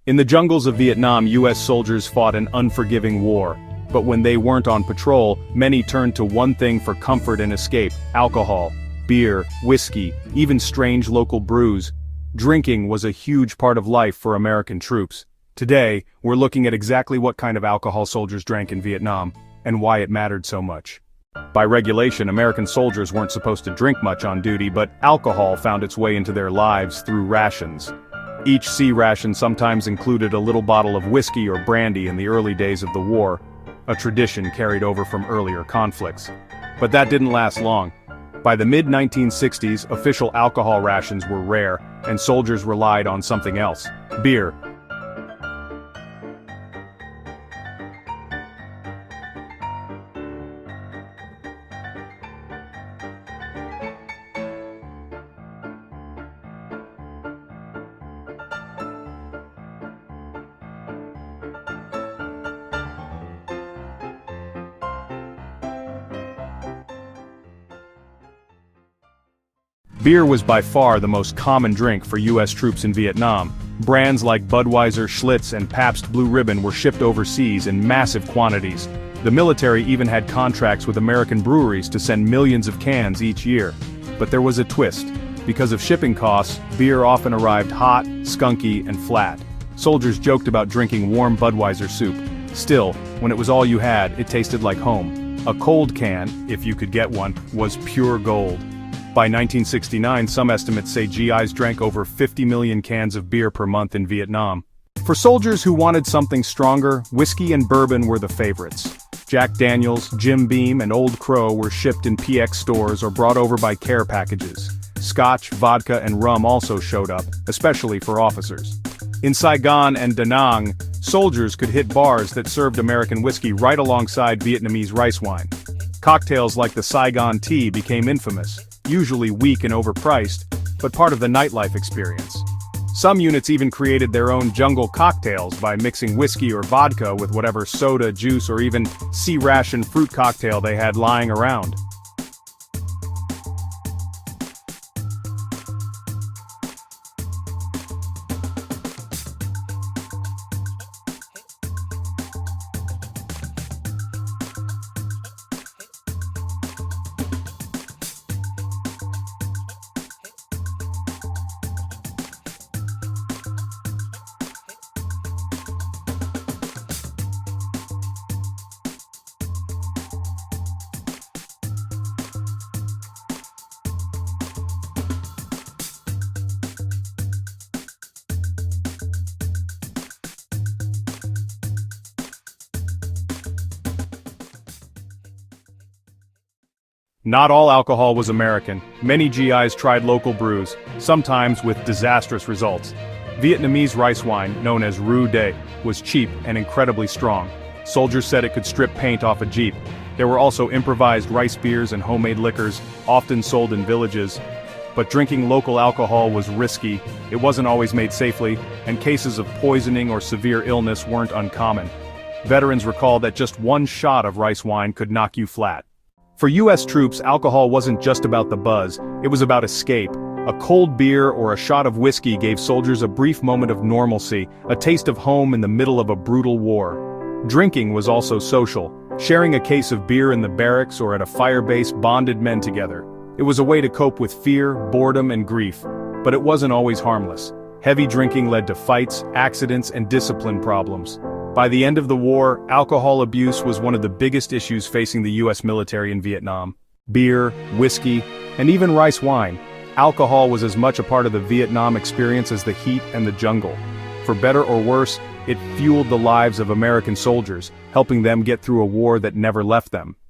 In the jungles of Vietnam, US soldiers fought an unforgiving war. But when they weren't on patrol, many turned to one thing for comfort and escape: alcohol, beer, whiskey, even strange local brews. Drinking was a huge part of life for American troops. Today, we're looking at exactly what kind of alcohol soldiers drank in Vietnam, and why it mattered so much. By regulation, American soldiers weren't supposed to drink much on duty, but alcohol found its way into their lives through rations. Each C ration sometimes included a little bottle of whiskey or brandy in the early days of the war, a tradition carried over from earlier conflicts. But that didn't last long. By the mid-1960s, official alcohol rations were rare, and soldiers relied on something else: beer. Beer was by far the most common drink for US troops in Vietnam. Brands like Budweiser, Schlitz, and Pabst Blue Ribbon were shipped overseas in massive quantities. The military even had contracts with American breweries to send millions of cans each year. But there was a twist. Because of shipping costs, beer often arrived hot, skunky, and flat. Soldiers joked about drinking warm Budweiser soup. Still, when it was all you had, it tasted like home. A cold can, if you could get one, was pure gold. By 1969, some estimates say GIs drank over 50 million cans of beer per month in Vietnam. For soldiers who wanted something stronger, whiskey and bourbon were the favorites. Jack Daniels, Jim Beam, and Old Crow were shipped in PX stores or brought over by care packages. Scotch, vodka, and rum also showed up, especially for officers. In Saigon and Da Nang, soldiers could hit bars that served American whiskey right alongside Vietnamese rice wine. Cocktails like the Saigon tea became infamous, usually weak and overpriced, but part of the nightlife experience. Some units even created their own jungle cocktails by mixing whiskey or vodka with whatever soda, juice, or even C-ration fruit cocktail they had lying around. Not all alcohol was American. Many GIs tried local brews, sometimes with disastrous results. Vietnamese rice wine, known as Rue Day, was cheap and incredibly strong. Soldiers said it could strip paint off a Jeep. There were also improvised rice beers and homemade liquors, often sold in villages. But drinking local alcohol was risky, it wasn't always made safely, and cases of poisoning or severe illness weren't uncommon. Veterans recall that just one shot of rice wine could knock you flat. For US troops, alcohol wasn't just about the buzz, it was about escape. A cold beer or a shot of whiskey gave soldiers a brief moment of normalcy, a taste of home in the middle of a brutal war. Drinking was also social. Sharing a case of beer in the barracks or at a fire base bonded men together. It was a way to cope with fear, boredom, and grief. But it wasn't always harmless. Heavy drinking led to fights, accidents, and discipline problems. By the end of the war, alcohol abuse was one of the biggest issues facing the US military in Vietnam. Beer, whiskey, and even rice wine. Alcohol was as much a part of the Vietnam experience as the heat and the jungle. For better or worse, it fueled the lives of American soldiers, helping them get through a war that never left them.